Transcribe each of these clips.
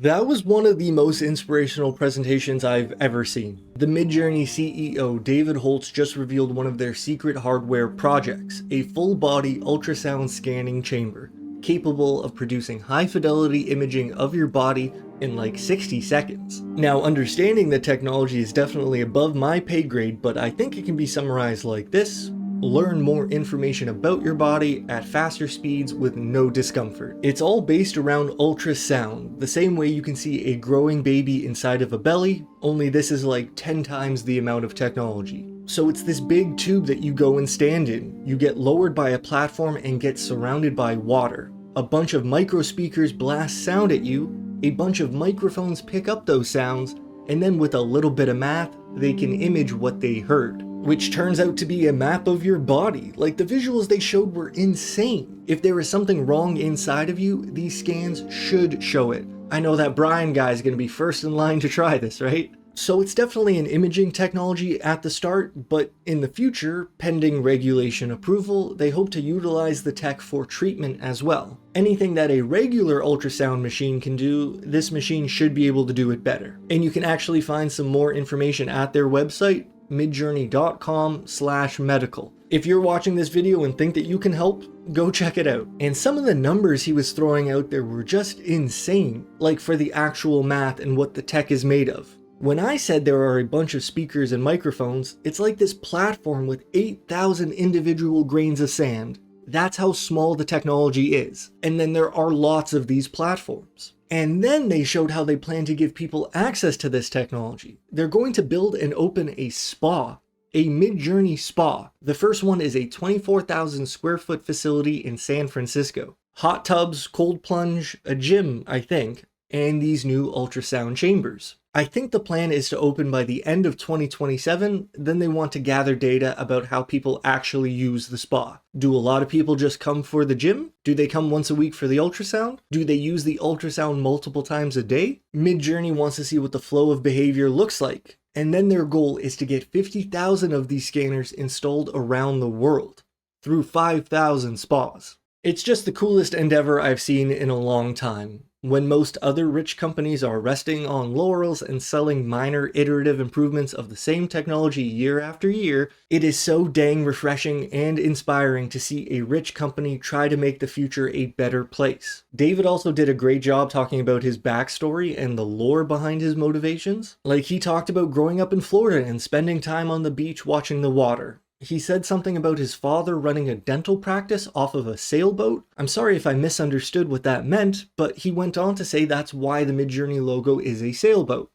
That was one of the most inspirational presentations I've ever seen. The Midjourney CEO David Holtz just revealed one of their secret hardware projects, a full-body ultrasound scanning chamber, capable of producing high-fidelity imaging of your body in like 60 seconds. Now, understanding the technology is definitely above my pay grade, but I think it can be summarized like this. Learn more information about your body at faster speeds with no discomfort. It's all based around ultrasound, the same way you can see a growing baby inside of a belly, only this is like 10 times the amount of technology. So it's this big tube that you go and stand in. You get lowered by a platform and get surrounded by water. A bunch of micro speakers blast sound at you, a bunch of microphones pick up those sounds, and then with a little bit of math, they can image what they heard. Which turns out to be a map of your body. Like, the visuals they showed were insane. If there is something wrong inside of you, these scans should show it. I know that Brian guy is going to be first in line to try this, right? So it's definitely an imaging technology at the start, but in the future, pending regulation approval, they hope to utilize the tech for treatment as well. Anything that a regular ultrasound machine can do, this machine should be able to do it better. And you can actually find some more information at their website, midjourney.com/medical. If you're watching this video and think that you can help, go check it out. And some of the numbers he was throwing out there were just insane, like for the actual math and what the tech is made of. When I said there are a bunch of speakers and microphones, it's like this platform with 8,000 individual grains of sand. That's how small the technology is. And then there are lots of these platforms. And then they showed how they plan to give people access to this technology. They're going to build and open a spa, a Midjourney spa. The first one is a 24,000 square foot facility in San Francisco. Hot tubs, cold plunge, a gym, I think, and these new ultrasound chambers. I think the plan is to open by the end of 2027, then they want to gather data about how people actually use the spa. Do a lot of people just come for the gym? Do they come once a week for the ultrasound? Do they use the ultrasound multiple times a day? Midjourney wants to see what the flow of behavior looks like. And then their goal is to get 50,000 of these scanners installed around the world, through 5,000 spas. It's just the coolest endeavor I've seen in a long time. When most other rich companies are resting on laurels and selling minor iterative improvements of the same technology year after year, it is so dang refreshing and inspiring to see a rich company try to make the future a better place. David also did a great job talking about his backstory and the lore behind his motivations. Like, he talked about growing up in Florida and spending time on the beach watching the water. He said something about his father running a dental practice off of a sailboat. I'm sorry if I misunderstood what that meant, but he went on to say that's why the Midjourney logo is a sailboat.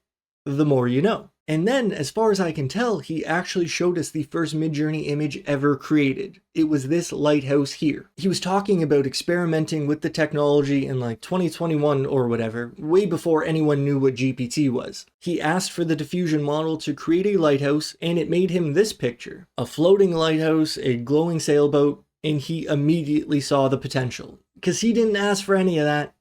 The more you know. And then, as far as I can tell, he actually showed us the first Midjourney image ever created. It was this lighthouse here. He was talking about experimenting with the technology in like 2021 or whatever, way before anyone knew what GPT was. He asked for the diffusion model to create a lighthouse, and it made him this picture. A floating lighthouse, a glowing sailboat, and he immediately saw the potential. Because he didn't ask for any of that,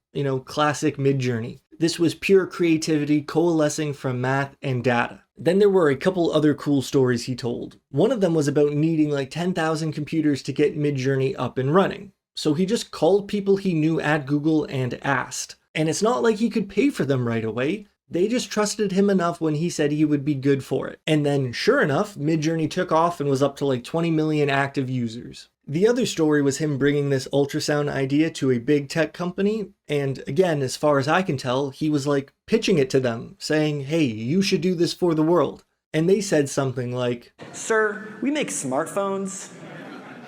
classic Midjourney. This was pure creativity coalescing from math and data. Then there were a couple other cool stories he told. One of them was about needing like 10,000 computers to get Midjourney up and running. So he just called people he knew at Google and asked. And it's not like he could pay for them right away. They just trusted him enough when he said he would be good for it. And then, sure enough, Midjourney took off and was up to like 20 million active users. The other story was him bringing this ultrasound idea to a big tech company, and again, as far as I can tell, he was like pitching it to them, saying, hey, you should do this for the world. And they said something like, "Sir, we make smartphones."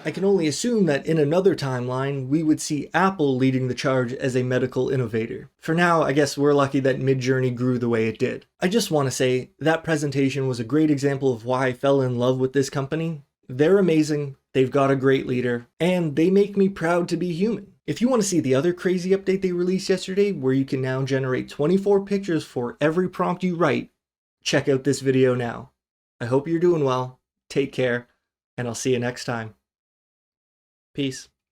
I can only assume that in another timeline, we would see Apple leading the charge as a medical innovator. For now, I guess we're lucky that Midjourney grew the way it did. I just want to say, that presentation was a great example of why I fell in love with this company. They're amazing, they've got a great leader, and they make me proud to be human. If you want to see the other crazy update they released yesterday, where you can now generate 24 pictures for every prompt you write, check out this video now. I hope you're doing well, take care, and I'll see you next time. Peace.